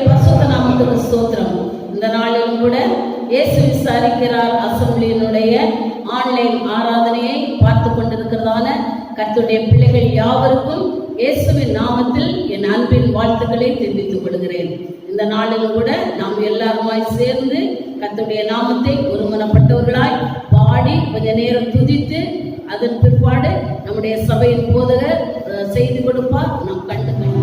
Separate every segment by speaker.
Speaker 1: பரிசுத்த நாமத்துக்கு ஸ்தோத்திரம். இந்த நாளிலும் கூட இயேசு விசாரிக்கிறார் அசம்பிளியினுடைய ஆன்லைன் ஆராதனையை பார்த்து கொண்டிருக்கிறதான கர்த்தருடைய பிள்ளைகள் யாவருக்கும் இயேசுவின் நாமத்தில் என் அன்பின் வாழ்த்துக்களை தெரிவித்துக் கொள்கிறேன். இந்த நாளிலும் கூட நாம் எல்லாருமாய் சேர்ந்து கர்த்தருடைய நாமத்தை ஒருமனப்பட்டவர்களாய் பாடி கொஞ்ச நேரம் துதித்து அதன் பிற்பாடு நம்முடைய சபையின் போதகர் செய்து கொடுப்பார். நாம் கண்டுக்கலாம்.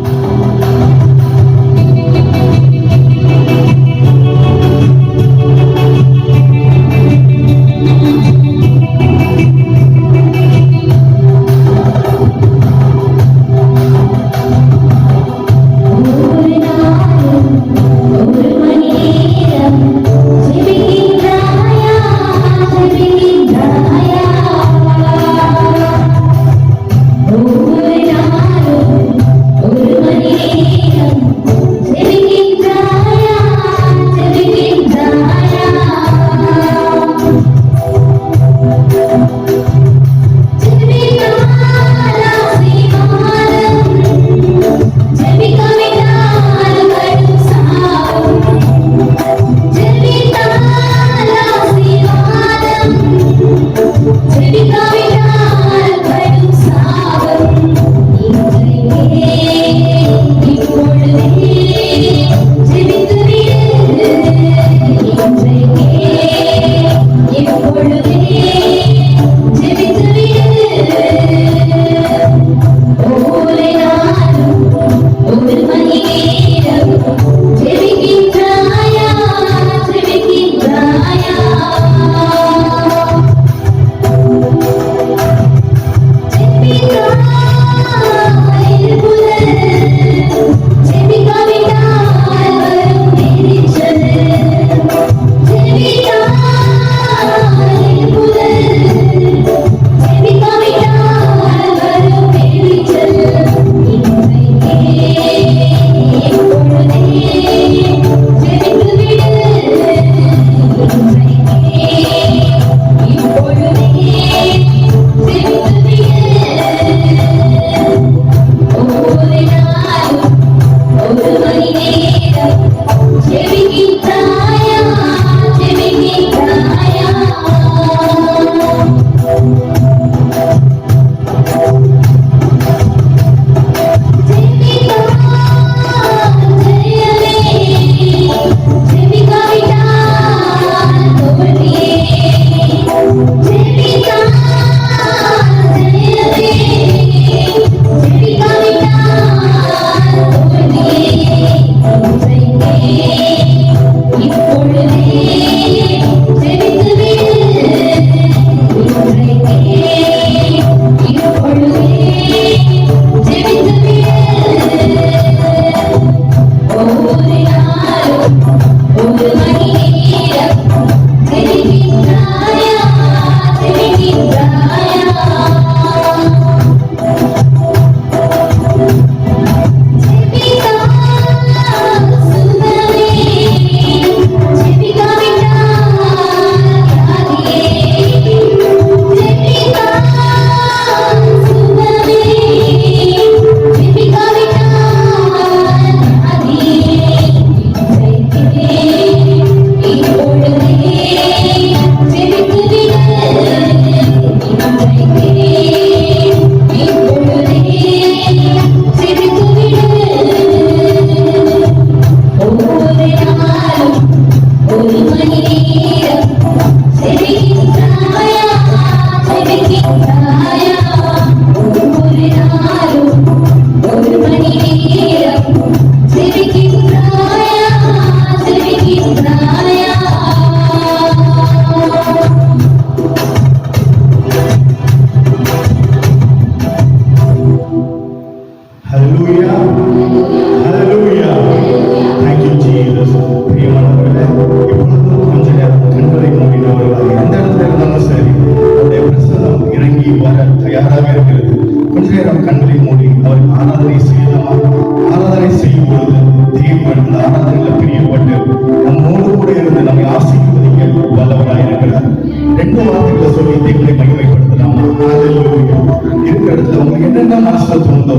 Speaker 2: என்னென்ன மனசுல தோணுதோ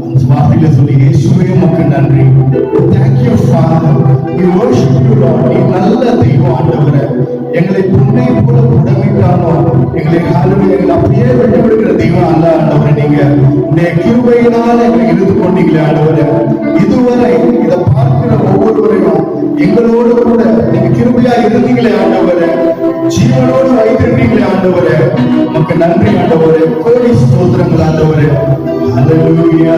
Speaker 2: அந்த வார்த்தைகளை சொல்லி இயேசுவே உமக்கு நன்றி. Thank you Father. நீ நல்ல தெய்வம் ஆண்டவரே. எங்களை பொன்னை போல புடமிட்டானோ எங்களை அப்படியே விட்டு விடுகிற தெய்வம் அல்ல ஆண்டவரே. நீங்க இந்த கிருபையினால் எங்களை இழுத்து கொண்டீங்களே ஆண்டவரே. இதுவரை இதை பார்க்கிற ஒவ்வொருவரையும் எங்களோடு கூட நீங்க கிருபையா இருந்தீங்களே ஆண்டவரே. ஜீவனோடு வைத்திருந்தீங்களே ஆண்டவரே. நமக்கு நன்றி ஆண்டவரே. கோடி ஸ்தோத்திரங்கள் ஆண்டவரே. அல்லேலூயா.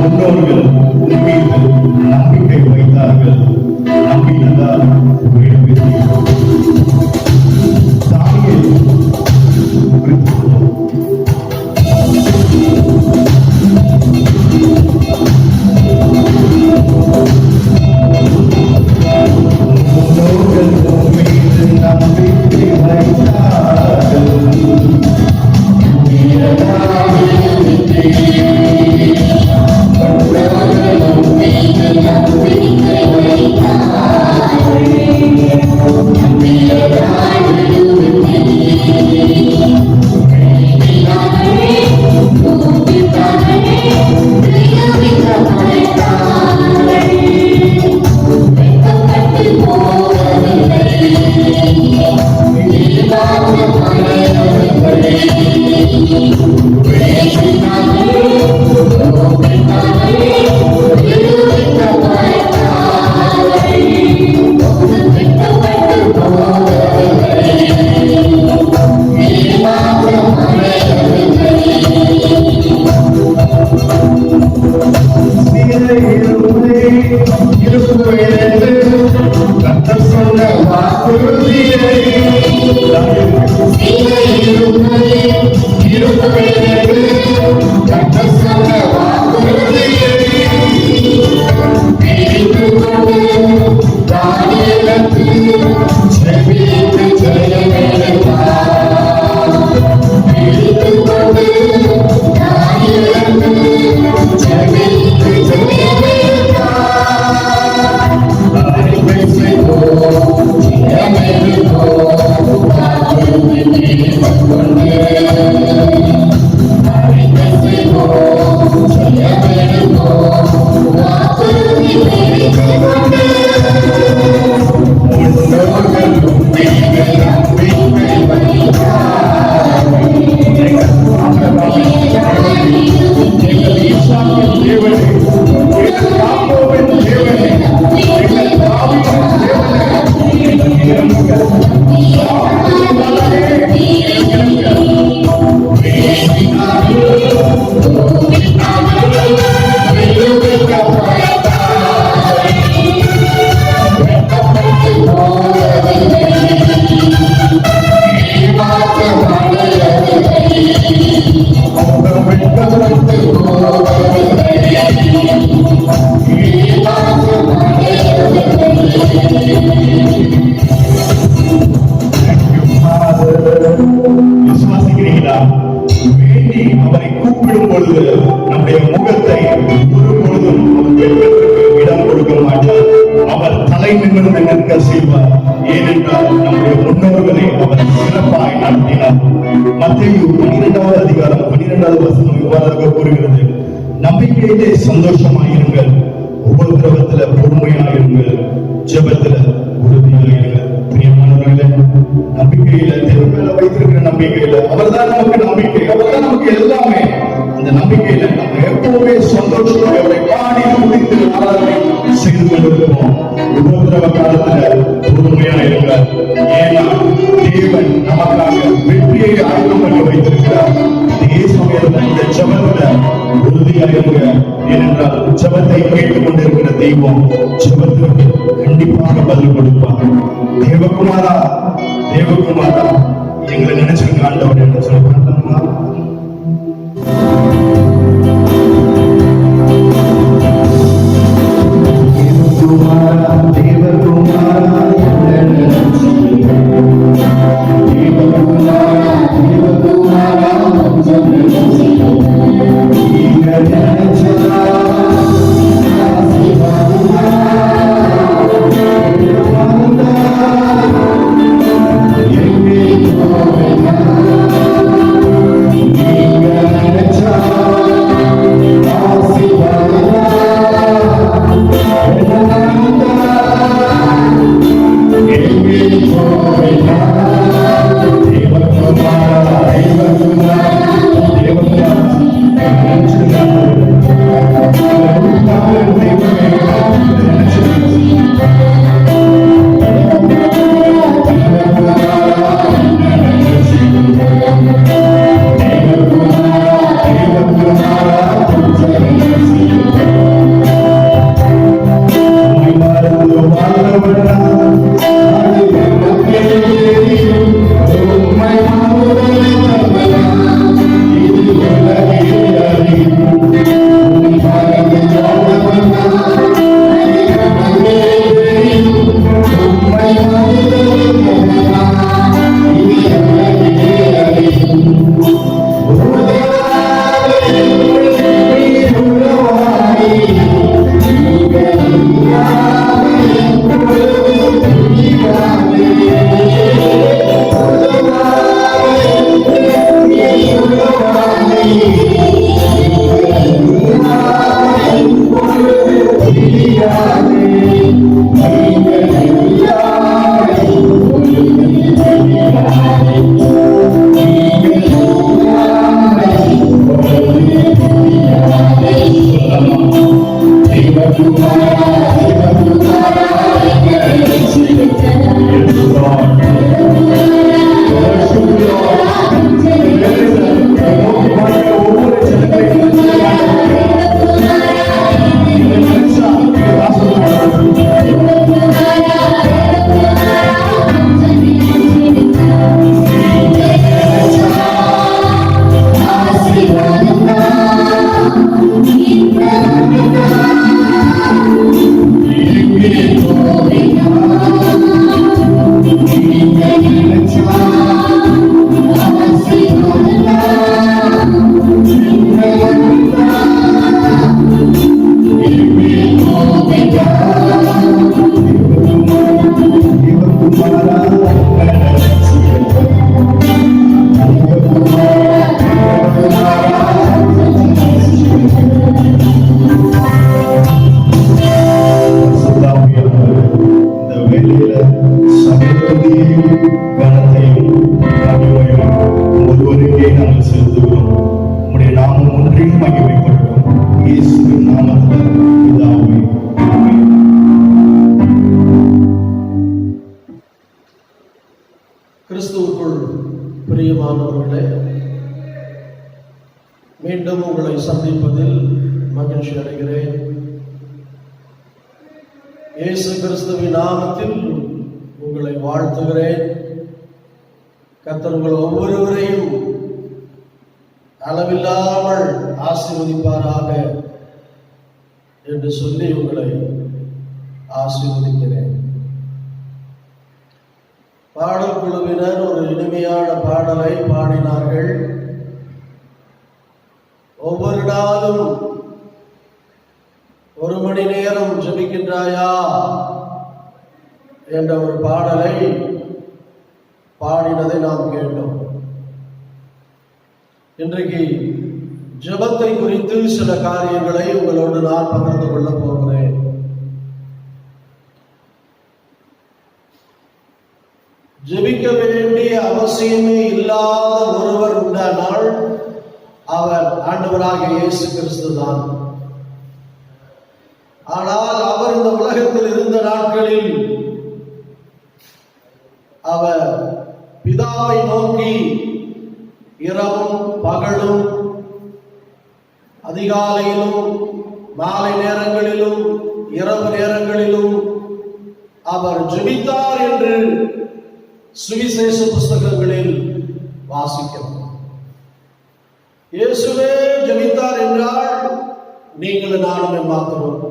Speaker 2: முன்னோர்கள் மீது நம்பிக்கை வைத்தார்கள். நம்பினதால் தானியேல்
Speaker 3: நம்பிக்கையிலே சந்தோஷமாயிருங்கள், உபத்திரவத்துல பொறுமையாயிருங்கள், ஜெபத்துல உறுதியாயிருங்கள். பிரியமானவர்களே, நம்பிக்கையில தேவன் மேல வைத்திருக்கிற நம்பிக்கையில அவர்தான் நமக்கு நம்பிக்கை, அவர்தான் நமக்கு எல்லாமே. அந்த நம்பிக்கையில நம்ம எப்பவுமே சந்தோஷமா அவரை பாடி முடித்து ஆராதனை செய்து கொண்டிருக்கிறோம். உபத்திரவ காலத்துல பொறுமையாயிருங்கள். ஏன்னா தேவன் நமக்காக வெற்றியை ஆயுதம் பண்ணி வைத்திருக்கிறார். இதே சமயத்துல இந்த ஜெபத்துல உறுதியாயிருங்க. ஏனென்றால் ஜெபத்தை கேட்டுக் கொண்டிருக்கிற தெய்வம் ஜெபத்திற்கு கண்டிப்பாக பதில் கொடுப்பார். தேவகுமாரா, தேவகுமாரா, எங்களை நினைச்சிருக்க ஆண்டவர் என்று சொல்லுவாங்க.
Speaker 4: கிறிஸ்துவுக்குள் பிரியமானவர்களே, மீண்டும் உங்களை சந்திப்பதில் மகிழ்ச்சி அடைகிறேன். இயேசு கிறிஸ்துவின் நாமத்தில் உங்களை வாழ்த்துகிறேன். கர்த்தர் உங்கள் ஒவ்வொருவரையும் அளவில்லாமல் ஆசீர்வதிப்பாராக என்று சொல்லி உங்களை ஆசீர்வதிக்கிறேன். பாடல் குழுவினர் ஒரு இனிமையான பாடலை பாடினார்கள். ஒவ்வொரு நாளும் 1 மணி நேரம் ஜெபிக்கின்றாயா என்ற ஒரு பாடலை பாடினதை நாம் கேட்டோம். இன்றைக்கு ஜெபத்தை குறித்து சில காரியங்களை உங்களோடு நான் பகிர்ந்து கொள்ளப் போகிறேன். ஜெபிக்க வேண்டிய அவசியமே இல்லாத ஒருவர் உண்டானால் அவர் ஆண்டவராகிய இயேசு கிறிஸ்து தான். ஆனால் அவர் இந்த உலகத்தில் இருந்த நாட்களில் அவர் பிதாவை நோக்கி இரவும் பகலும் அதிகாலையிலும் மாலை நேரங்களிலும் இரவு நேரங்களிலும் அவர் ஜெபித்தார் என்று சுவிசேஷ புஸ்தகங்களில் வாசிக்கிறோம். இயேசுவே ஜெபித்தார் என்றால் நீங்கள் நானும் எம்மாத்திரம்.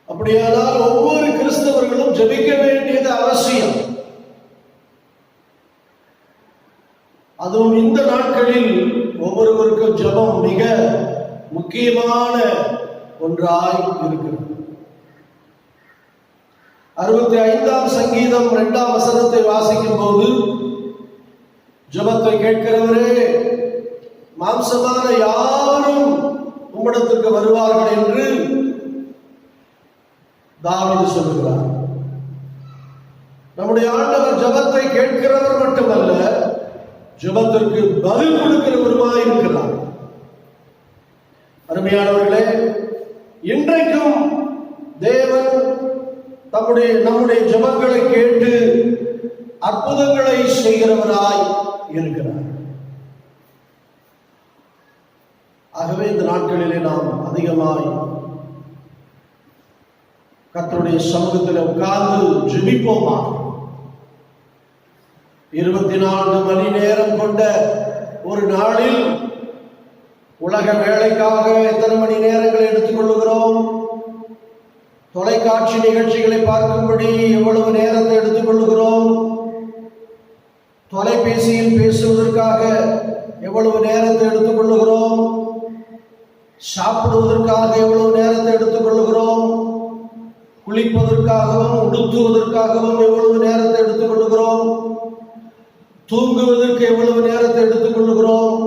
Speaker 4: அப்படியானால் ஒவ்வொரு கிறிஸ்தவர்களும் ஜெபிக்க வேண்டியது அவசியம். அதுவும் இந்த நாட்களில் ஒவ்வொருவருக்கும் ஜெபம் மிக முக்கியமான ஒன்றாய் இருக்கிறது. 65ஆம் சங்கீதம் 2ஆம் வசனத்தை வாசிக்கும் போது, ஜெபத்தை கேட்கிறவரே, மாம்சமான யாரும் உம்மிடத்திற்கு வருவார்கள் என்று தாவீது சொல்லுகிறார். நம்முடைய ஆண்டவர் ஜெபத்தை கேட்கிறவர் மட்டுமல்ல, ஜெபத்திற்கு பதில் கொடுக்கிறவருமாய் இருக்கிறார். அருமையானவர்களே, இன்றைக்கும் தேவன் நம்முடைய ஜெபங்களை கேட்டு அற்புதங்களை செய்கிறவராய் இருக்கிறார். ஆகவே இந்த நாட்களிலே நாம் அதிகமாய் கர்த்தருடைய சமூகத்தில் உட்கார்ந்து ஜெபிப்போமா? 24 மணி நேரம் கொண்ட ஒரு நாளில் உலக வேலைக்காக எத்தனை மணி நேரங்களை எடுத்துக் கொள்ளுகிறோம்? தொலைக்காட்சி நிகழ்ச்சிகளை பார்க்கும்படி எவ்வளவு நேரத்தை எடுத்துக் கொள்ளுகிறோம்? தொலைபேசியில் பேசுவதற்காக எவ்வளவு நேரத்தை எடுத்துக் கொள்ளுகிறோம்? சாப்பிடுவதற்காக எவ்வளவு நேரத்தை எடுத்துக் கொள்ளுகிறோம்? குளிப்பதற்காகவும் உடுத்துவதற்காகவும் எவ்வளவு நேரத்தை எடுத்துக் கொள்ளுகிறோம்? தூங்குவதற்கு எவ்வளவு நேரத்தை எடுத்துக் கொள்ளுகிறோம்?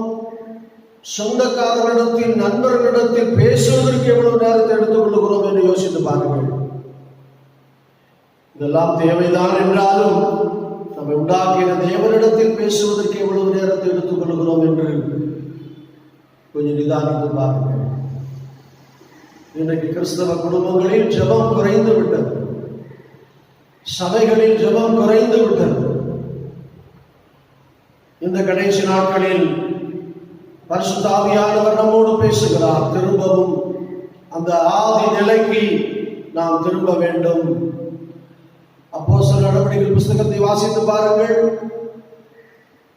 Speaker 4: சொந்தக்காரர்களிடத்தில் நண்பர்களிடத்தில் பேசுவதற்கு எவ்வளவு நேரத்தை எடுத்துக் கொள்ளுகிறோம் என்று யோசித்து இதெல்லாம் தேவைதான் என்றாலும் நம்மை உண்டாக்கிய தேவனிடத்தில் பேசுவதற்கு எவ்வளவு நேரத்தை எடுத்துக் கொள்கிறோம் என்று கொஞ்சம் நிதானித்து பாருங்கள். இன்றைக்கு கிறிஸ்தவ குடும்பங்களில் ஜெபம் குறைந்து விட்டது, சபைகளில் ஜெபம் குறைந்து விட்டது. இந்த கடைசி நாட்களில் பரிசுத்த ஆவியானவர் நம்மோடு பேசுகிறார். திரும்பவும் அந்த ஆதி நிலைக்கு நாம் திரும்ப வேண்டும். அப்போஸ்தலர் நடவடிக்கைகள் புஸ்தகத்தை வாசித்து பாருங்கள்.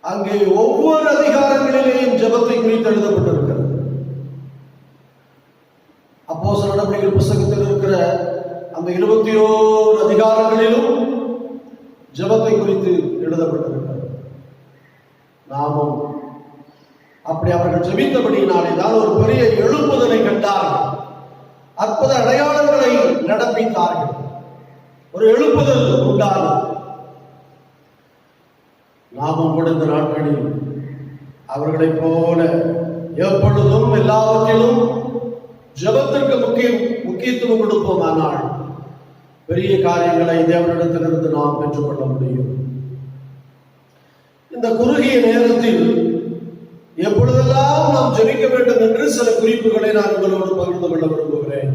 Speaker 4: அங்கே ஒவ்வொரு அதிகாரங்களிலேயும் ஜெபத்தை குறித்து எழுதப்பட்டிருக்கிறது. அப்போஸ்தலர் நடவடிக்கைகள் புஸ்தகத்தில் இருக்கிற அந்த 21 அதிகாரங்களிலும் ஜெபத்தை குறித்து எழுதப்பட்டிருக்கிறது. நாமும் அப்படி அவர்கள் ஜெபித்தபடியினாலே தான் ஒரு பெரிய எழுப்புதலை கண்டார்கள், அற்புத அடையாளங்களை நடப்பித்தார்கள், ஒரு எழுப்புதல் உண்டானது. நாமும் கூட இந்த நாட்களில் அவர்களைப் போல எப்பொழுதும் எல்லாவற்றிலும் ஜெபத்திற்கு முக்கியத்துவம் கொடுப்போமானால் பெரிய காரியங்களை தேவனிடத்திலிருந்து நாம் பெற்றுக்கொள்ள முடியும். இந்த குறுகிய நேரத்தில் எப்பொழுதெல்லாம் நாம் ஜெபிக்க வேண்டும் என்று சில குறிப்புகளை நான் உங்களோடு பகிர்ந்து கொள்ள விரும்புகிறேன்.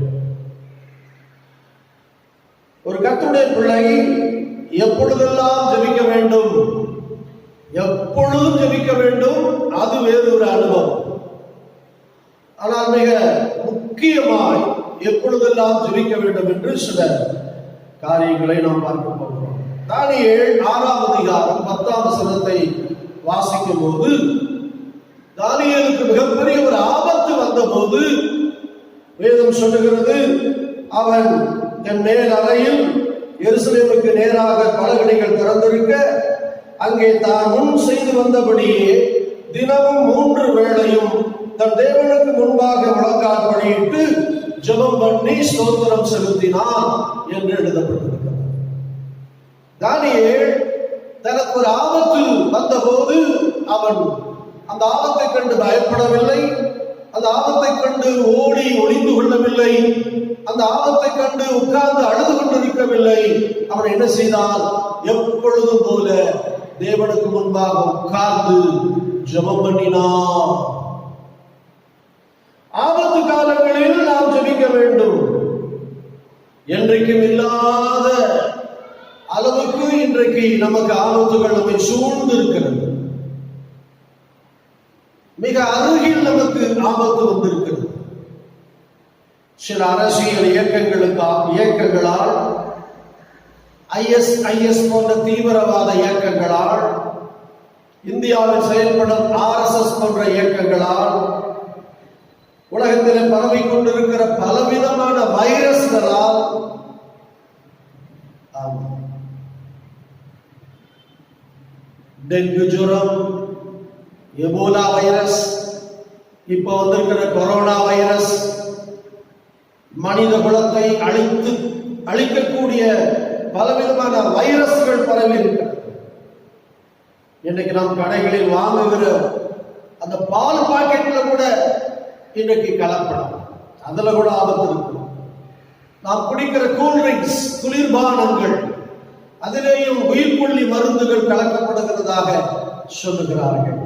Speaker 4: ஒரு கர்த்தருடைய பிள்ளை எப்பொழுதெல்லாம் ஜெபிக்க வேண்டும், எப்பொழுதும் ஜெபிக்க வேண்டும், அது வேறு ஒரு அனுபவம். ஆனால் மிக முக்கியமாய் எப்பொழுதெல்லாம் ஜெபிக்க வேண்டும் என்று சில காரியங்களை நாம் பார்க்க போகிறோம். தானியேல் 6ஆம் அதிகாரம் 10ஆம் வசனத்தை வாசிக்கும் போது, தானியேலுக்கு மிகப்பெரிய ஒரு ஆபத்து வந்த போது வேதம் சொல்லுகிறது, அவன் தன் மேல் அறையில் எருசலேமுக்கு நேராக பலகணிகள் திறந்திருக்க, அங்கே தான் முன் செய்து வந்தபடியே தினமும் 3 வேளையும் தன் தேவனுக்கு முன்பாக முழங்கால் படியிட்டு ஜெபம் பண்ணி ஸ்தோத்திரம் செலுத்தினான் என்று எழுதப்பட்டிருக்கிறது. தானியேல் தனக்கு ஒரு ஆபத்து வந்தபோது அவன் அந்த ஆபத்தை கண்டு பயப்படவில்லை, அந்த ஆபத்தை கண்டு ஓடி ஒளிந்து கொள்ளவில்லை, அந்த ஆபத்தை கண்டு உட்கார்ந்து அழுது கொண்டிருக்கவில்லை. அவன் என்ன செய்தான்? எப்பொழுதும் போல தேவனுக்கு முன்பாக உட்கார்ந்து ஜெபம் பண்ணினான். ஆபத்து காலங்களில் நாம் ஜெபிக்க வேண்டும். என்றைக்கும் இல்லாத அளவுக்கு இன்றைக்கு நமக்கு ஆபத்துகள் நம்மை சூழ்ந்து இருக்கிறது. மிக அருகில் நமக்கு ஆபத்து வந்திருக்கிறது. சில அரசியல் இயக்கங்களால், IS போன்ற தீவிரவாத இயக்கங்களால், இந்தியாவில் செயல்படும் RSS போன்ற இயக்கங்களால், உலகத்தில் பரவிக் கொண்டிருக்கிற பலவிதமான வைரஸ்களால், டெங்கு ஜுரம், எபோலா வைரஸ், இப்போ வந்திருக்கிற கொரோனா வைரஸ், மனித குலத்தை அழிக்கக்கூடிய பலவிதமான வைரஸ்கள் பரவி இருக்கிறது. இன்னைக்கு நாம் கடைகளில் வாங்குகிற அந்த பால் பாக்கெட்ல கூட இன்றைக்கு கலப்படம், அதுல கூட ஆபத்து இருக்கு. நாம் குடிக்கிற கூல்ட்ரிங்க்ஸ், குளிர்பானங்கள், அதிலேயும் உயிர்கொல்லி மருந்துகள் கலக்கப்படுகிறதாக சொல்லுகிறார்கள்.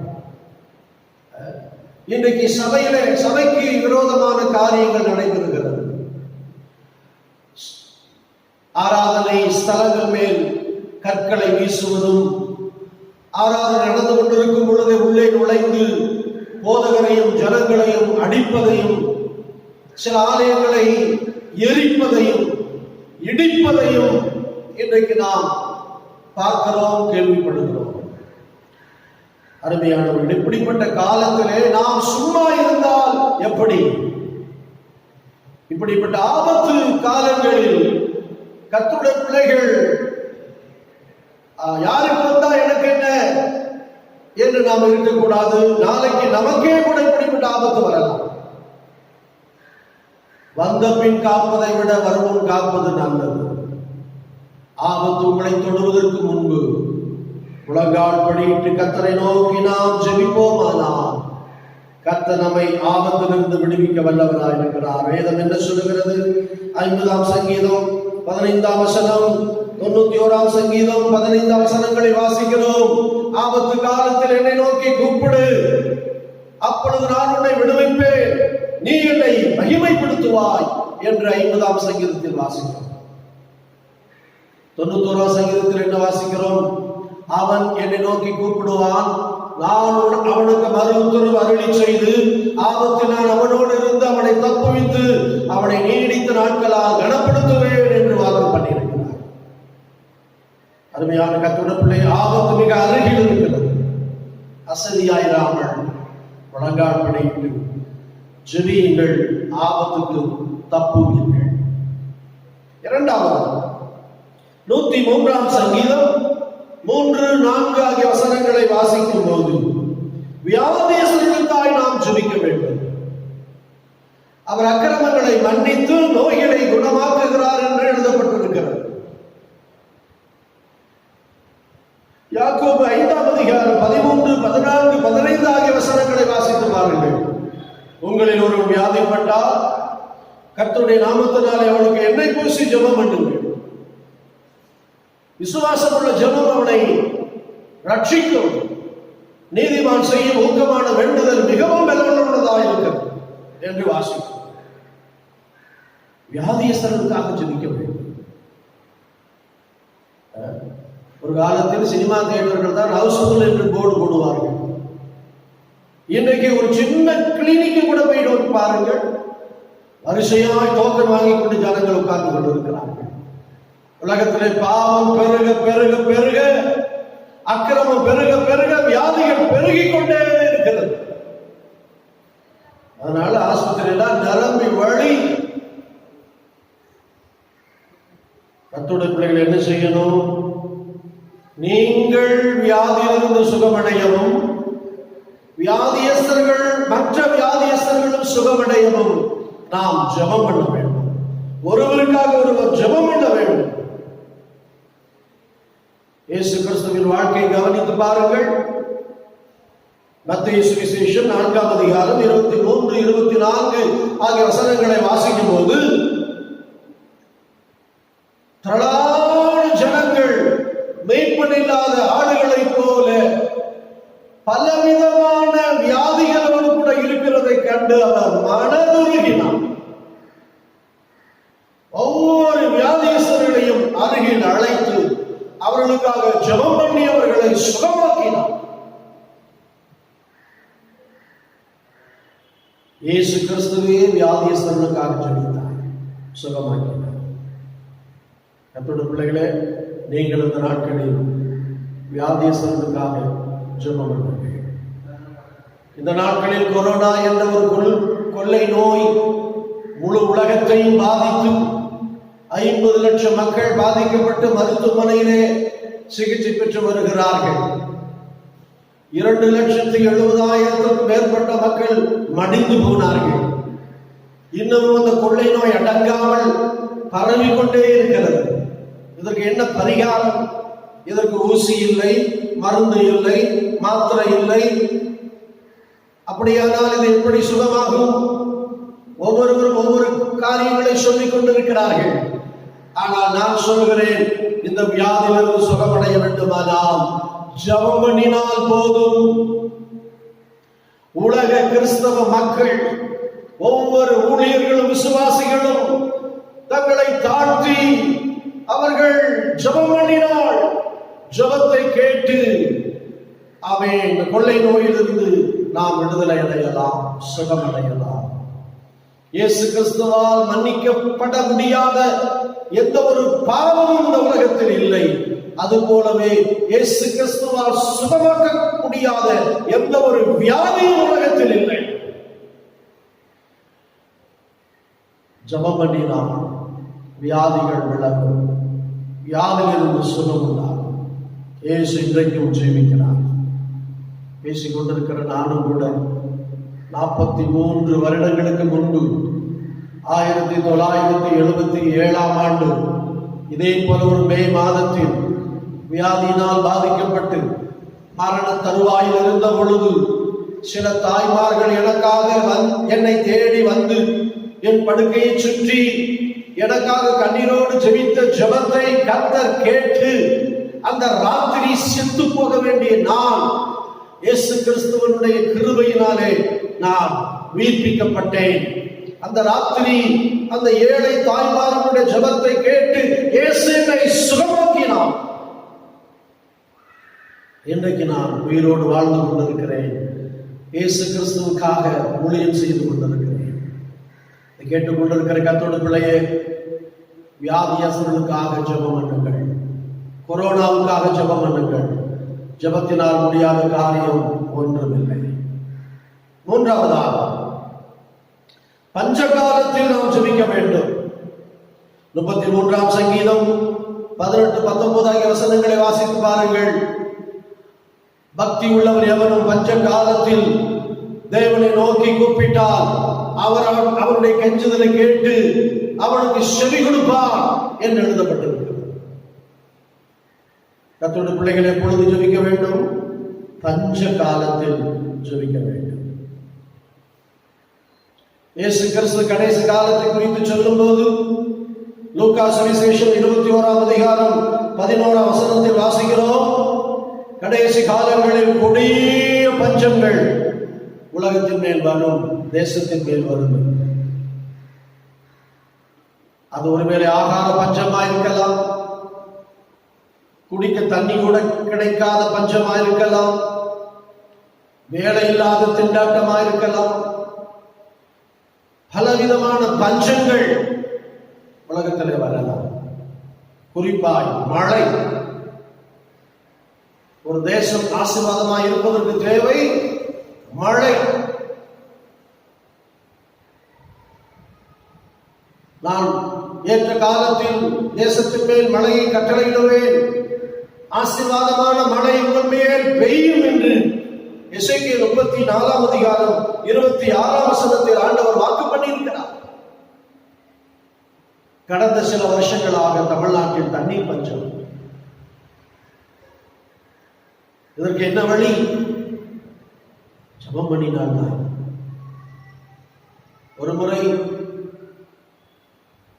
Speaker 4: இன்றைக்கு சபைக்கு விரோதமான காரியங்கள் நடைபெறுகிறது. ஆராதனை ஸ்தலங்கள் மேல் கற்களை வீசுவதும், ஆராதனை நடந்து கொண்டிருக்கும் பொழுது உள்ளே நுழைந்து போதகரையும் ஜனங்களையும் அடிப்பதையும், சில ஆலயங்களை எரிப்பதையும் இடிப்பதையும் இன்றைக்கு நாம் பார்க்கிறோம், கேள்விப்படுகிறோம். அருமையானவர்கள், இப்படிப்பட்ட காலத்திலே நாம் சும்மா இருந்தால் எப்படி? இப்படிப்பட்ட ஆபத்து காலங்களில் கர்த்தருடைய பிள்ளைகள் யாருக்கு வந்தா எனக்கு என்ன என்று நாம் இருக்கக்கூடாது. நாளைக்கு நமக்கே கூட இப்படிப்பட்ட ஆபத்து வரலாம். வந்த பின் காப்பதை விட வருமுன் காப்பது நல்லது. ஆபத்து உங்களை தொடுவதற்கு முன்பு முழங்கால் படியிட்டு கர்த்தரை நோக்கி நாம் ஜெபிப்போமானால் கர்த்தர் நம்மை ஆபத்திலிருந்து விடுவிக்க வல்லவராய் இருக்கிறார். வேதம் என்ன சொல்லுகிறது? 50ஆம் சங்கீதம் 15ஆம் வசனம், 91 சங்கீதம் 15 வசனங்களை வாசிக்கிறோம். ஆபத்து காலத்தில் என்னை நோக்கி கூப்பிடு, அப்பொழுது நான் உன்னை விடுவிப்பேன், நீ என்னை மகிமைப்படுத்துவாய் என்று 50 சங்கீதத்தில் வாசிக்கிறோம். 91 சங்கீதத்தில் என்ன வாசிக்கிறோம்? அவன் என்னை நோக்கி கூப்பிடுவான், நான் அவனுக்கு மறு உத்தரவு அருளி செய்து ஆபத்தில் நான் அவனோடு இருந்து அவனை தப்புவித்து அவனை நீடித்த நாட்களால் கனப்படுத்துவேன் என்று வாக்கு பண்ணியிருக்கிறார். அருமையான கர்த்தருடைய பிள்ளை, ஆபத்து மிக அருகில் இருக்கிறது. அசதியாயிராமல் முழங்கால் படியிட்டு ஜெபியுங்கள், ஆபத்துக்கு தப்புவீர்கள். இரண்டாவது 103 சங்கீதம் 3, 4 ஆகிய வசனங்களை வாசிக்கும் போது வியாதியஸ்தர்களுக்காய் நாம் ஜெபிக்க வேண்டும். அவர் அக்கிரமங்களை மன்னித்து நோய்களை குணமாக்குகிறார் என்று எழுதப்பட்டிருக்கிறது. யாக்கோபு 5 அதிகாரம் 13, 14, 15 ஆகிய வசனங்களை வாசித்து பாருங்கள். உங்களில் ஒரு வியாதிப்பட்டால் கர்த்தருடைய நாமத்தினாலே அவனுக்கு எண்ணெய் பூசி ஜெபம் பண்ணுங்கள். விசுவாசமுள்ள ஜெபம் அவனை ரட்சிக்கும். நீதிமான் செய்யும் ஊக்கமான வேண்டுதல் மிகவும் பலனுள்ளதாக இருக்கிறது என்று வாசிக்கும். வியாதியஸ்தர்களுக்காக ஜெபிக்க வேண்டும். ஒரு காலத்தில் சினிமா தியேட்டர்கள் தான் ஹவுஸ்ஃபுல் என்று போர்டு போடுவார்கள். இன்றைக்கு ஒரு சின்ன கிளினிக்கு கூட போயிட்டு பாருங்கள், வரிசையாய் டோக்கன் வாங்கி கொண்டு ஜனங்கள் உட்கார்ந்து கொண்டிருக்கிறார்கள். உலகத்திலே பாவம் பெருக பெருக பெருக, அக்கிரமம் பெருக பெருக, வியாதிகள் பெருகிக் கொண்டே இருக்கிறது. அதனால ஆஸ்பத்திரியெல்லாம் நிரம்பி வழி. கர்த்தருடைய பிள்ளைகள் என்ன செய்யணும்? நீங்கள் வியாதியிலிருந்து சுகமடையவும், வியாதியஸ்தர்கள் மற்ற வியாதியஸ்தர்களும் சுகமடையவும் நாம் ஜெபம் பண்ண வேண்டும். ஒருவருக்காக ஒருவர் ஜெபம் பண்ண வேண்டும். இயேசு கிறிஸ்துவின் வாழ்க்கையை கவனித்து பாருங்கள். மத்தேயு சுவிசேஷம் 4 அதிகாரம் 23, 24 ஆகிய வசனங்களை வாசிக்கும் போது திரளான ஜனங்கள் மேய்ப்பன் இல்லாத ஆடுகளைப் போல பலவிதமான வியாதிகளோடு கூட இருக்கிறதை கண்டு அவர் மனதுருகினார். ஒவ்வொரு வியாதியஸ்தர்களையும் அருகில் அழைத்து அவர்களுக்காக ஜெபம் பண்ணி அவர்களை சுகமாக்கினார். இயேசு கிறிஸ்துவே வியாதியஸ்தர்களுக்காக ஜெபித்தார், சுகமாக்கினார். கர்த்தருடைய பிள்ளைகளே, நீங்கள் இந்த நாட்களில் வியாதியஸ்தர்களுக்காக ஜெபம் பண்ணுங்கள். இந்த நாட்களில் கொரோனா என்ற ஒரு கொள்ளை நோய் முழு உலகத்தையும் பாதித்து 50 லட்சம் மக்கள் பாதிக்கப்பட்டு மருத்துவமனையிலே சிகிச்சை பெற்று வருகிறார்கள். 2,70,000 மேற்பட்ட மக்கள் மடிந்து போனார்கள். இன்னமும் அந்த கொள்ளை நோய் அடங்காமல் பரவிக்கொண்டே இருக்கிறது. இதற்கு என்ன பரிகாரம்? இதற்கு ஊசி இல்லை, மருந்து இல்லை, மாத்திரை இல்லை. அப்படியானால் இது எப்படி சுகமாகும்? ஒவ்வொருவரும் ஒவ்வொரு காரியங்களை சொல்லிக் கொண்டிருக்கிறார்கள். ஆனால் நான் சொல்கிறேன், இந்த வியாதியிலிருந்து சுகமடைய வேண்டுமானால் ஜெபம் பண்ணினால் போதும். உலக கிறிஸ்தவ மக்கள், ஒவ்வொரு ஊழியர்களும் விசுவாசிகளும் தங்களை தாழ்த்தி அவர்கள் ஜெபம் பண்ணினால் ஜெபத்தை கேட்டு இந்த கொள்ளை நோயிலிருந்து நாம் விடுதலை அடையலாம், சுகமடையலாம். இயேசு கிறிஸ்துவால் மன்னிக்கப்பட முடியாத எந்த ஒரு பாவமும் இந்த உலகத்தில் இல்லை. அது போலவே இயேசு கிறிஸ்துவால் சுகமாக்க முடியாத எந்த ஒரு வியாதியும் உலகத்தில் இல்லை. ஜெபம் பண்ணினால் வியாதிகள் விலகும், வியாதியிலிருந்து சுகம் உண்டாகும். இயேசு இன்றைக்கும் ஜீவிக்கிறார். பேசிக் கொண்டிருக்கிற நானும் கூட 43 வருடங்களுக்கு முன்பு 1977 ஆண்டு இதே போல ஒரு மே மாதத்தில் வியாதியினால் பாதிக்கப்பட்டு மரண தருவாயில் இருந்த பொழுது சில தாய்மார்கள் எனக்காக என்னை தேடி வந்து என் படுக்கையை சுற்றி எனக்காக கண்ணீரோடு ஜெபித்த ஜெபத்தை கர்த்தர் கேட்டு அந்த ராத்திரி செத்து போக வேண்டிய நான் இயேசு கிறிஸ்துவனுடைய கிருபையினாலே நான் உயிர்ப்பிக்கப்பட்டேன். அந்த ராத்திரி அந்த ஏழை தாய்மார்களுடைய ஜெபத்தை கேட்டு இயேசு என்னை சுகமாக்கினார். இன்றைக்கு நான் உயிரோடு வாழ்ந்து கொண்டிருக்கிறேன். இயேசு கிறிஸ்துவுக்காக ஊழியம் செய்து கொண்டிருக்கிறேன். கேட்டுக்கொண்டிருக்கிற கர்த்தருடைய பிள்ளையே, வியாதியஸ்தர்களுக்காக ஜெபம் பண்ணுங்கள், கொரோனாவுக்காக ஜெபம் பண்ணுங்கள். ஜெபத்தினால் முடியாத காரியம் ஒன்றுமில்லை. மூன்றாவதாக, பஞ்சகாலத்தில் நாம் ஜெபிக்க வேண்டும். 33ஆம் சங்கீதம் 18-19 ஆகிய வசனங்களை வாசித்து பாருங்கள். பக்தி உள்ளவர் எவனும் பஞ்ச காலத்தில் தேவனை நோக்கி கூப்பிட்டால் அவருடைய கெஞ்சுதலை கேட்டு அவனுக்கு செவி கொடுப்பார் என்று எழுதப்பட்டிருக்கிறது. கர்த்தருடைய பிள்ளைகளை எப்பொழுது ஜெபிக்க வேண்டும்? பஞ்ச காலத்தில் ஜெபிக்க வேண்டும். இயேசு கிறிஸ்து கடைசி காலத்தை குறித்து சொல்லும் போது லூக்கா சுவிசேஷம் 21ஆம் அதிகாரம் 11ஆம் வசனத்தில் வாசிக்கிறோம். கடைசி காலங்களில் கொடிய பஞ்சங்கள் உலகத்தின் மேல் வரும், தேசத்தின் மேல் வரும். அது ஒருவேளை ஆகார பஞ்சமா இருக்கலாம், குடிக்க தண்ணி கூட கிடைக்காத பஞ்சமா இருக்கலாம், வேலை இல்லாத திண்டாட்டமா இருக்கலாம். பலவிதமான பஞ்சங்கள் உலகத்திலே வரலாம். குறிப்பாய் மழை. ஒரு தேசம் ஆசீர்வாதமாய் இருப்பதற்கு தேவை மழை. நான் ஏற்ற காலத்தில் தேசத்தின் மேல் மழையை கட்டளையிடுவேன், ஆசீர்வாதமான மழை உங்கள் மேல் பெய்யும் என்று எசேக்கியேல் 34ஆம் அதிகாரம் 26ஆம் வசனத்தில் ஆண்டவர் வாக்கு பண்ணியிருக்கிறார். கடந்த சில வருஷங்களாக தமிழ்நாட்டில் தண்ணீர் பஞ்சம். இதற்கு என்ன வழி? ஜெபம் பண்ணினார். ஒரு முறை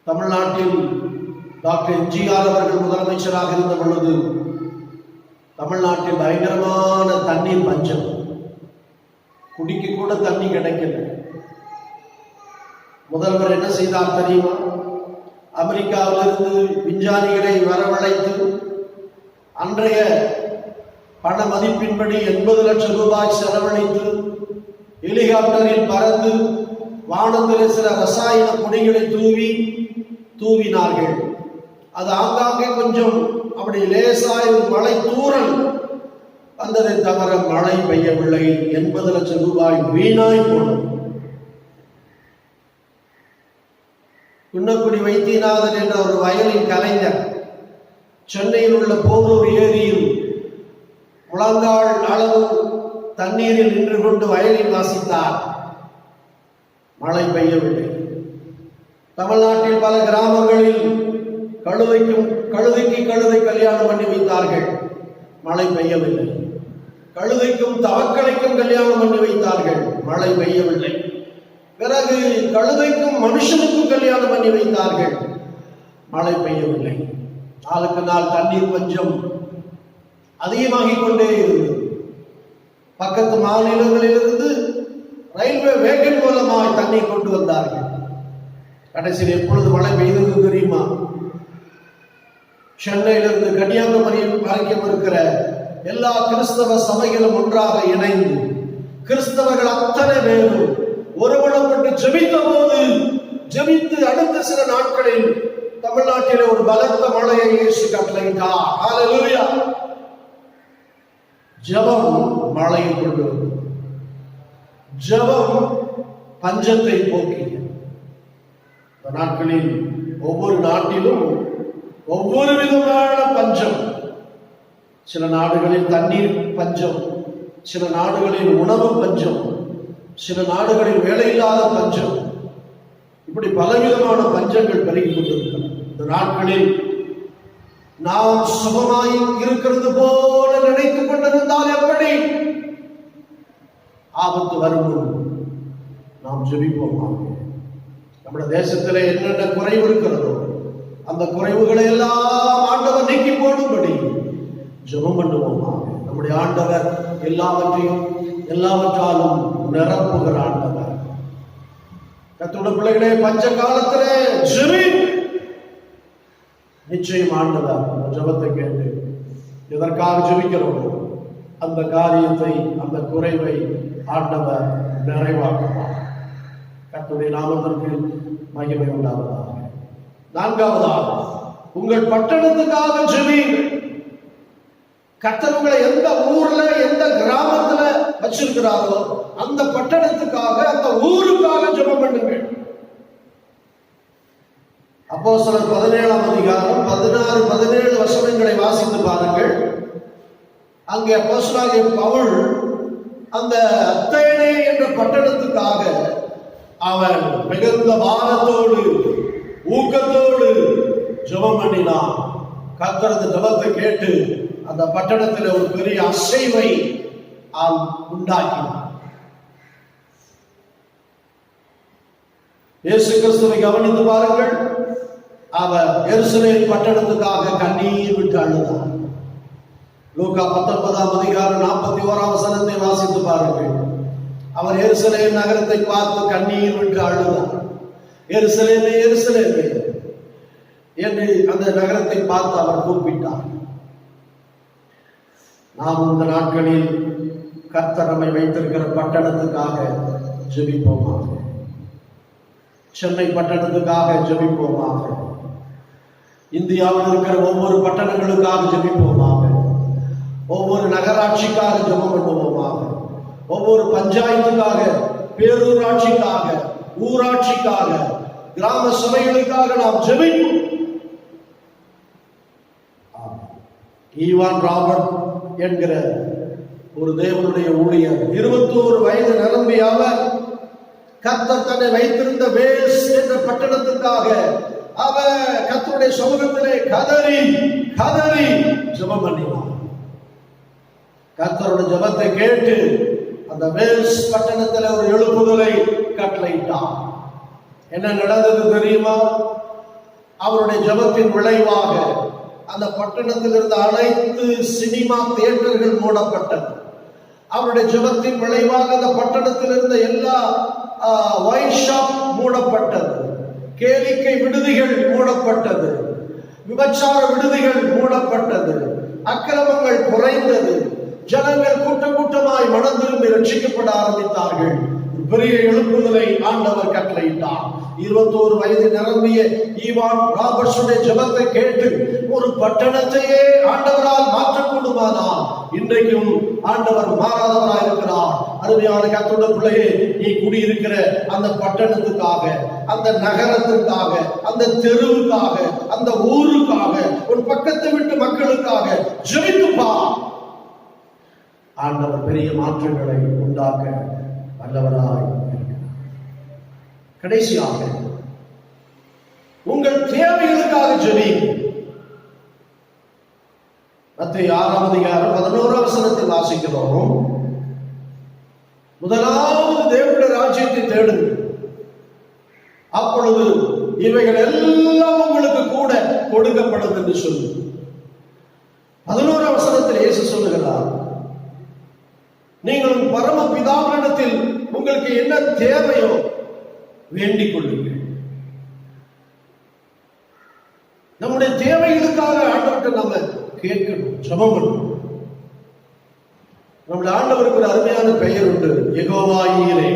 Speaker 4: தமிழ்நாட்டில் டாக்டர் எம்ஜிஆர் அவர்கள் முதலமைச்சராக இருந்த பொழுது தமிழ்நாட்டில் பயங்கரமான தண்ணீர் பஞ்சம். குடிக்க கூட தண்ணி கிடைக்கல. முதல்வர் என்ன செய்தார் தெரியுமா? அமெரிக்காவிலிருந்து விஞ்ஞானிகளை வரவழைத்து அன்றைய பண மதிப்பின்படி 80 லட்சம் ரூபாய் செலவழித்து ஹெலிகாப்டரில் பறந்து வானத்தில் சில ரசாயன பொடிகளை தூவினார்கள். அது ஆங்காங்கே கொஞ்சம் அப்படி லேசாய் மழை தூறல் வந்ததை தவிர மழை பெய்யவில்லை. 80 லட்சம் ரூபாய் வீணாய் போனது. குன்னக்குடி வைத்தியநாதன் என்ற ஒரு வயலின் கலைஞர் சென்னையில் உள்ள போரூர் ஏரியில் முழங்கால் அளவு தண்ணீரில் நின்று கொண்டு வயலில் வாசித்தார். மழை பெய்யவில்லை. தமிழ்நாட்டில் பல கிராமங்களில் கழுதைக்கு கழுதை கல்யாணம் பண்ணி வைத்தார்கள். மழை பெய்யவில்லை. கழுதைக்கும் தவக்கலைக்கும் கல்யாணம் பண்ணி வைத்தார்கள். மழை பெய்யவில்லை. பிறகு கழுதைக்கும் மனுஷனுக்கும் கல்யாணம் பண்ணி வைத்தார்கள். மழை பெய்யவில்லை. நாளுக்கு நாள் தண்ணீர் பஞ்சம் அதிகமாகிக் கொண்டே இருந்தது. பக்கத்து மாநிலங்களிலிருந்து ரயில்வே வேகன் மூலமாக தண்ணீர் கொண்டு வந்தார்கள். கடைசியில் எப்பொழுது மழை பெய்தது தெரியுமா? சென்னையிலிருந்து கன்னியாகுமரி வரைக்கும் இருக்கிற எல்லா கிறிஸ்தவ சபைகளும் ஒன்றாக இணைந்து கிறிஸ்தவர்கள் அத்தனை பேரும் ஒருவனப்பட்டு ஜெபித்த போது, ஜெபித்து அடுத்த சில நாட்களில் தமிழ்நாட்டிலே ஒரு பலத்த மழையை இயேசு கட்டளையிட்டார். ஹல்லேலூயா! ஜெபம் மழையை கொண்டு வந்தது. ஜெபம் பஞ்சத்தை போக்கியது. நாட்களில் ஒவ்வொரு நாட்டிலும் ஒவ்வொரு விதமான பஞ்சம். சில நாடுகளில் தண்ணீர் பஞ்சம், சில நாடுகளில் உணவு பஞ்சம், சில நாடுகளில் வேலையில்லாத பஞ்சம். இப்படி பலவிதமான பஞ்சங்கள் பெருகிக் கொண்டிருக்கிறது. இந்த நாட்களில் நாம் சுகமாய் இருக்கிறது போல நினைத்துக் கொண்டிருந்தால் எப்படி? ஆபத்து வரும்போது நாம் ஜெபிப்போம். நம்முடைய தேசத்திலே என்னென்ன குறைவு இருக்கிறதோ அந்த குறைவுகளை எல்லாம் ஆண்டவர் நீக்கி போடும்படி ஜெபம் பண்ணுவோமா. நம்முடைய ஆண்டவர் எல்லாவற்றாலும் நிரப்புகிற ஆண்டவர். கர்த்தருடைய பிள்ளைகளே, பஞ்ச காலத்திலே ஜெபி. நிச்சயம் ஆண்டவர் ஜெபத்தை கேட்டு எதற்காக ஜெபிக்கிறோம் அந்த காரியத்தை, அந்த குறைவை ஆண்டவர் நிறைவாக்குவார். கர்த்தருடைய நாமத்திற்கு மகிமை உண்டாவதாக. நான்காவதாக, உங்கள் பட்டணத்துக்காக ஜெபியுங்கள். கர்த்தர் உங்களை எந்த ஊர்ல எந்த கிராமத்துல வச்சிருக்கிறாரோ அந்த பட்டணத்துக்காக, அந்த ஊருக்காக ஜெபம் பண்ணுங்கள். அப்போஸ்தலர் 17ஆம் அதிகாரம் 16, 17 வசனங்களை வாசித்து பாருங்கள். அங்கே அப்போஸ்தலனாகிய பவுல் அந்த அத்தேனே என்ற பட்டணத்துக்காக அவன் மிகுந்த பாரத்தோடு ஊக்கத்தோடு ஜெபம் பண்ணினான். கர்த்தர் ஜெபத்தை கேட்டு அந்த பட்டணத்தில் ஒரு பெரிய அசைவை உண்டாக்கினார். இயேசு கிறிஸ்துவை கவனித்து பாருங்கள். அவர் எருசலேம் பட்டணத்துக்காக கண்ணீர் விட்டு அழுதார். லூக்கா 19ஆம் அதிகாரம் 41ஆம் வசனத்தை வாசித்து பாருங்கள். அவர் எருசலேம் நகரத்தை பார்த்து கண்ணீர் விட்டு அழுதார். எருசலேமே எருசலேமே என்று அந்த நகரத்தை பார்த்து அவர் கூப்பிட்டார். நாம் இந்த நாட்களில் கர்த்தர் நம்மை வைத்திருக்கிற பட்டணத்துக்காக ஜெபிப்போமாக. சென்னை பட்டணத்துக்காக ஜெபிப்போமாக. இந்தியாவில் இருக்கிற ஒவ்வொரு பட்டணங்களுக்காக ஜெபிப்போமாக. ஒவ்வொரு நகராட்சிக்காக ஜெபம் பண்ணுவோமாக. ஒவ்வொரு பஞ்சாயத்துக்காக, பேரூராட்சிக்காக, ஊராட்சிக்காக, கிராம சபைகளுக்காக நாம் ஜெபிப்போம். ஈவான் ராபர்ட் என்கிற ஒரு தேவனுடைய ஊழியர் 21 வயது நிரம்பிய அவர் கர்த்தர் தன்னை வைத்திருந்த வேல்ஸ் என்ற பட்டணத்துக்காக அவர் கர்த்தருடைய சமூகத்திலே கதறி கதறி ஜெபம் பண்ணினார். கர்த்தருடைய ஜெபத்தை கேட்டு அந்த வேல்ஸ் பட்டணத்தில் ஒரு எழுப்புதலை கட்டளையிட்டார். என்ன நடந்தது தெரியுமா? அவருடைய ஜெபத்தின் விளைவாக அந்த பட்டணத்தில் இருந்த அனைத்து சினிமா தியேட்டர்கள் மூடப்பட்டது. அவருடைய ஜெபத்தின் விளைவாக அந்த பட்டணத்தில் இருந்த எல்லா ஒயின் ஷாப் மூடப்பட்டது. கேளிக்கை விடுதிகள் மூடப்பட்டது. விபச்சார விடுதிகள் மூடப்பட்டது. அக்கிரமங்கள் குறைந்தது. ஜனங்கள் கூட்டம் கூட்டமாய் மனம் திரும்பி ரட்சிக்கப்பட ஆரம்பித்தார்கள். பெரிய எழுப்புதலை ஆண்டவர் கட்டளையிட்டார். 21 வயது நிரம்பிய ஈவான் ராபர்ட்ஸுடைய ஜெபத்தை கேட்டு ஒரு பட்டணத்தையே ஆண்டவரால் மாற்றக்கூடுமானால் இன்றைக்கும் ஆண்டவர் மாறாதவராய் இருக்கிறார். அருமையான கர்த்தருடைய பிள்ளையே, நீ குடியிருக்கிற அந்த பட்டணத்துக்காக, அந்த நகரத்துக்காக, அந்த தெருவுக்காக, அந்த ஊருக்காக, ஒரு பக்கத்தை விட்டு மக்களுக்காக ஜெபித்துப்பா. ஆண்டவர் பெரிய மாற்றங்களை உண்டாக்க வல்லவராய் இருக்கிறார். கடைசியாக உங்கள் தேவைகளுக்காக ஜெபியுங்கள். மத்தேயு 6ஆம் அதிகாரம் 11ஆம் வசனத்தில் வாசிக்கிறோம். முதலாவது தேவனுடைய ராஜ்யத்தை தேடுங்கள், அப்பொழுது இவைகள் எல்லாம் உங்களுக்கு கூட கொடுக்கப்படும் என்று சொல்லு. 11ஆம் வசனத்தில் இயேசு சொல்லுகிறார், நீங்கள் பரம பிதாவினிடத்தில் உங்களுக்கு என்ன தேவையோ வேண்டிக் கொள்ளுங்கள். நம்முடைய தேவைகளுக்காக ஆண்டவர்கிட்ட நம்ம கேட்கணும், ஜெபம் பண்ணணும். நம்முடைய ஆண்டவருக்கு ஒரு அருமையான பெயர் உண்டு, யெகோவா ஈரே.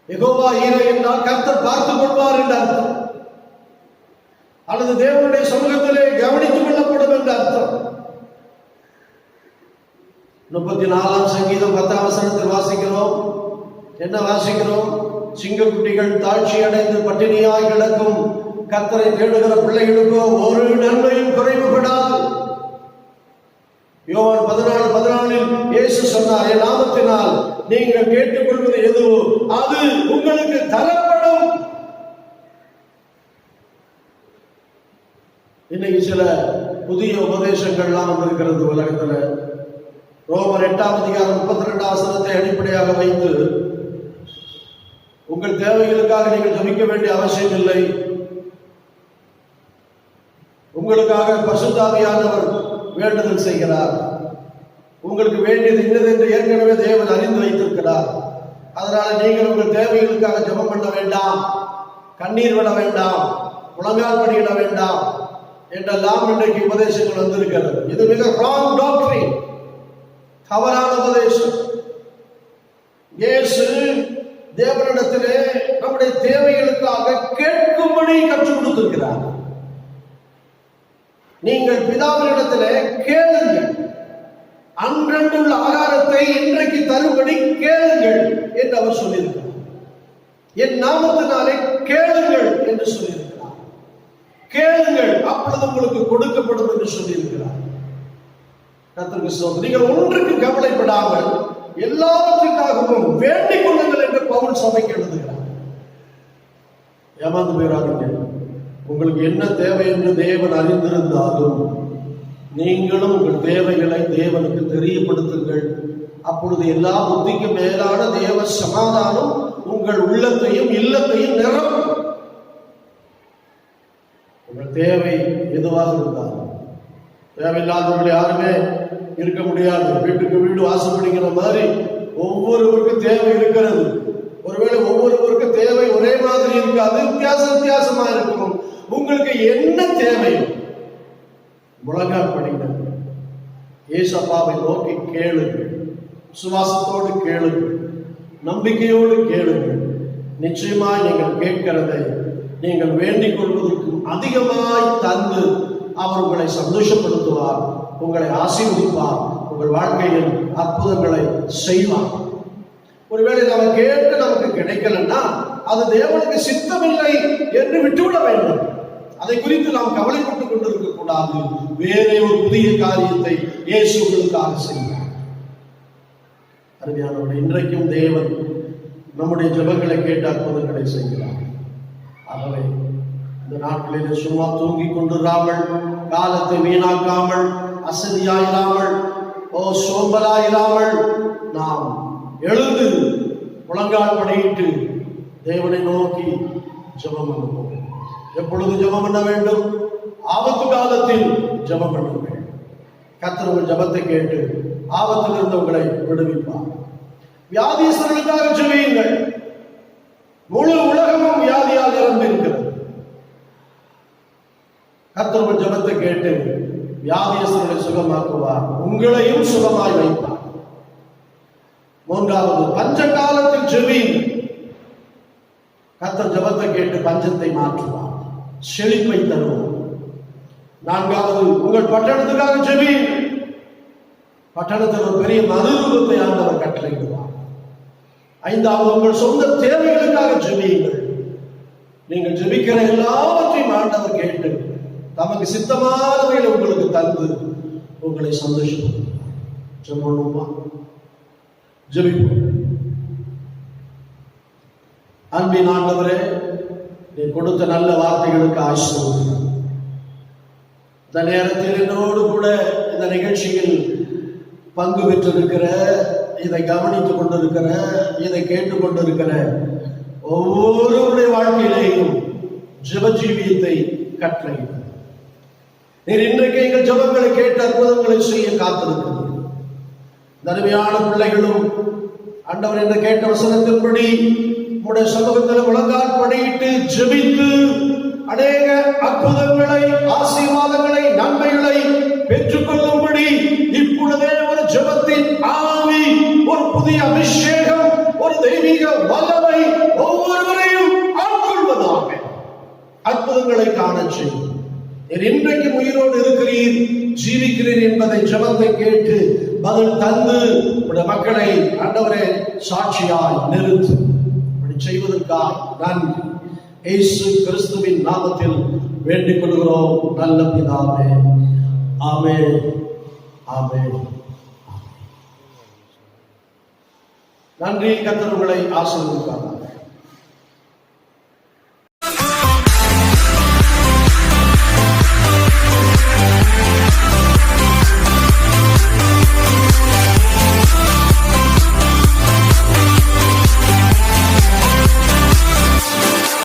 Speaker 4: யெகோவா ஈரே என்றால் கர்த்தர் பார்த்துக் கொள்வார் என்ற அர்த்தம், அல்லது தேவனுடைய சமூகத்திலே கவனித்துக் கொள்ளப்படும் என்ற அர்த்தம். 34ஆம் சங்கீதம் 10ஆம் வசனத்தில் வாசிக்கிறோம். என்ன வாசிக்கிறோம்? சிங்கக்குட்டிகள் தாழ்ச்சி அடைந்து பட்டினியாய் கிடக்கும் கர்த்தரை தேடுகிற பிள்ளைகளுக்கோ ஒரு நன்மையும் குறைவுபடாது. யோவான் 14:14 இயேசு சொன்னார், என் நாமத்தினால் நீங்கள் கேட்டுக்கொள்வது எதுவோ அது உங்களுக்கு தரப்படும். இன்னைக்கு சில புதிய உபதேசங்கள்லாம் வந்திருக்கிறது உலகத்துல. ரோமர் 8ஆம் அதிகாரம் 32ஆம் வசனத்தை அடிப்படையாக வைத்து உங்கள் தேவைகளுக்காக நீங்கள் ஜெபிக்க வேண்டிய அவசியம் இல்லை. உங்களுக்காக பரிசுத்தாவியானவர் வேண்டுதல் செய்கிறார். உங்களுக்கு வேண்டியது இன்னது என்று ஏற்கனவே தேவன் அறிந்து வைத்திருக்கிறார். அதனால நீங்கள் உங்கள் தேவைகளுக்காக ஜெபம் பண்ண வேண்டாம், கண்ணீர் விட வேண்டாம், முழங்கால் படியிட வேண்டாம் என்றெல்லாம் இன்றைக்கு உபதேசங்கள் வந்திருக்கிறது. இது மிக ராங் டாக்டரின், தவறான உபதேசம். இயேசு தேவனிடத்திலே நம்முடைய தேவைகளுக்காக கேட்கும்படி கற்றுக் கொடுத்திருக்கிறார். நீங்கள் பிதாவினிடத்திலே கேளுங்கள், அன்றன்றுள்ள ஆகாரத்தை இன்றைக்கு தரும்படி கேளுங்கள் என்று அவர் சொல்லியிருக்கிறார். என் நாமத்தினாலே கேளுங்கள் என்று சொல்லியிருக்கிறார். கேளுங்கள், அப்பொழுது உங்களுக்கு கொடுக்கப்படும் என்று சொல்லியிருக்கிறார். கர்த்தருக்கு ஸ்தோத்திரம். நீங்கள் ஒன்றுக்கு கவலைப்படாமல் எல்லாவற்றுக்காகவும் வேண்டிக் கொள்ளுங்கள் என்று பவுல் சபைக்கு எழுதுகிறார். ஏமாந்து போயிடாதீங்க. உங்களுக்கு என்ன தேவை என்று தேவன் அறிந்திருந்தாலும் நீங்களும் உங்கள் தேவைகளை தேவனுக்கு தெரியப்படுத்துங்கள். அப்பொழுது எல்லா புத்திக்கு மேலான தேவ சமாதானம் உங்கள் உள்ளத்தையும் இல்லத்தையும் நிரப்பும். உங்கள் தேவை எதுவாக இருந்தாலும், தேவையில்லாதவர்கள் யாருமே இருக்க முடியாது. வீட்டுக்கு வீடு வாசப்படிக்கிற மாதிரி ஒவ்வொருவருக்கும் தேவை இருக்கிறது. ஒருவேளை ஒவ்வொருவருக்கும் தேவை ஒரே மாதிரி இருக்காது, வித்தியாசமா இருக்கும். உங்களுக்கு என்ன தேவை முழங்கால் படிங்கள், ஏசப்பாவை நோக்கி கேளுங்கள், சுவாசத்தோடு கேளுங்கள், நம்பிக்கையோடு கேளுங்கள். நிச்சயமாய் நீங்கள் கேட்கிறதை நீங்கள் வேண்டிக் கொள்வதற்கு அதிகமாய் தந்து அவர் உங்களை சந்தோஷப்படுத்துவார், உங்களை ஆசீர்வதிப்பார், உங்கள் வாழ்க்கையில் அற்புதங்களை செய்வார். ஒருவேளை நம்ம கேட்டு நமக்கு கிடைக்கலன்னா அது தேவனுக்கு சித்தமில்லை என்று விட்டுவிட வேண்டும். அதை குறித்து நாம் கவலைப்பட்டுக் கொண்டிருக்க கூடாது. வேறே ஒரு புதிய காரியத்தை இயேசு உங்களுக்காக செய்வார். அருமையானவர்களே, இன்றைக்கும் தேவன் நம்முடைய ஜெபங்களை கேட்டு அற்புதங்களை செய்கிறார். ஆகவே இந்த நாட்களில் சும்மா தூங்கிக் கொண்டிராமல், காலத்தை வீணாக்காமல், அசதியாயிராமல், சோம்பலாயிராமல் நாம் எழுந்து முழங்கால் படியிட்டு தேவனை நோக்கி ஜெபம் பண்ணுவோம். எப்பொழுது ஜெபம் பண்ண வேண்டும்? ஆபத்து காலத்தில் ஜெபம் பண்ணுங்கள். கர்த்தர் உங்கள் ஜெபத்தை கேட்டு ஆபத்தில் இருந்தவங்களை விடுவிப்பார். வியாதிஸ்தர்களுக்காக ஜெபியுங்கள். முழு உலகமும் வியாதியால் நிரம்பியிருக்கிறது. கர்த்தர் உங்கள் ஜெபத்தை கேட்டு வியாதிஸ்தர்களை சுகமாக்குவார், உங்களையும் சுகமாய் வைப்பார். மூன்றாவது, பஞ்ச காலத்தில் ஜெபியுங்கள். கர்த்தர் ஜெபத்தை கேட்டு பஞ்சத்தை மாற்றுவார், செழிப்பை தருவார். நான்காவது, உங்கள் பட்டணத்துக்காக ஜெபியுங்கள். பட்டணத்தில் ஒரு பெரிய மறுரூபத்தை ஆண்டவர் கட்டளையிடுவார். ஐந்தாவது, உங்கள் சொந்த தேவைகளுக்காக ஜெபியுங்கள். நீங்கள் ஜெபிக்கிற எல்லாவற்றையும் ஆண்டவர் கேட்டு தமக்கு சித்தமானவைகளை உங்களுக்கு தந்து உங்களை சந்தோஷப்படுத்துவார். ஜெபமா ஜெபிப்போம். அன்பின் ஆண்டவரே, நீ கொடுத்த நல்ல வார்த்தைகளுக்கு ஆசீர்வதிக்கிறேன். இந்த நேரத்தில் என்னோடு கூட இந்த நிகழ்ச்சியில் பங்கு பெற்றிருக்கிற, இதை கவனித்துக் கொண்டிருக்கிற, இதை கேட்டுக் கொண்டிருக்கிற ஒவ்வொருவருடைய வாழ்க்கையிலேயும் ஜெப ஜீவியத்தை கட்டளையிட நீர் இன்றைக்கு எங்கள் ஜெபங்களை கேட்டு அற்புதங்களை செய்ய காத்திருக்கிறீர். அருமையான பிள்ளைகளும் ஆண்டவர் என்ற கேட்ட வசனத்தின்படி உம்முடைய சமூகத்தில் முழங்கால் படியிட்டு ஜெபித்து அநேக அற்புதங்களை, ஆசீர்வாதங்களை, நன்மைகளை பெற்றுக்கொள்ளும்படி இப்பொழுதே ஒரு ஜெபத்தின் ஆவி, ஒரு புதிய அபிஷேகம், ஒரு தெய்வீக வல்லமை ஒவ்வொருவரையும் ஆட்கொள்வதாக அற்புதங்களை காண செய்யும். இன்றைக்கு உயிரோடு இருக்கிறீர், ஜீவிக்கிறீர் என்பதை ஜெபத்தை கேட்டு பதில் தந்து உடைய மக்களை ஆண்டவரே சாட்சியாய் நிறுத்து. செய்வதற்காக நன்றி. இயேசு கிறிஸ்துவின் நாமத்தில் வேண்டிக் கொள்கிறோம் நல்ல பிதாவே. ஆமென், ஆமென். நன்றி. கர்த்தர் உங்களை ஆசீர்வதிப்பார்.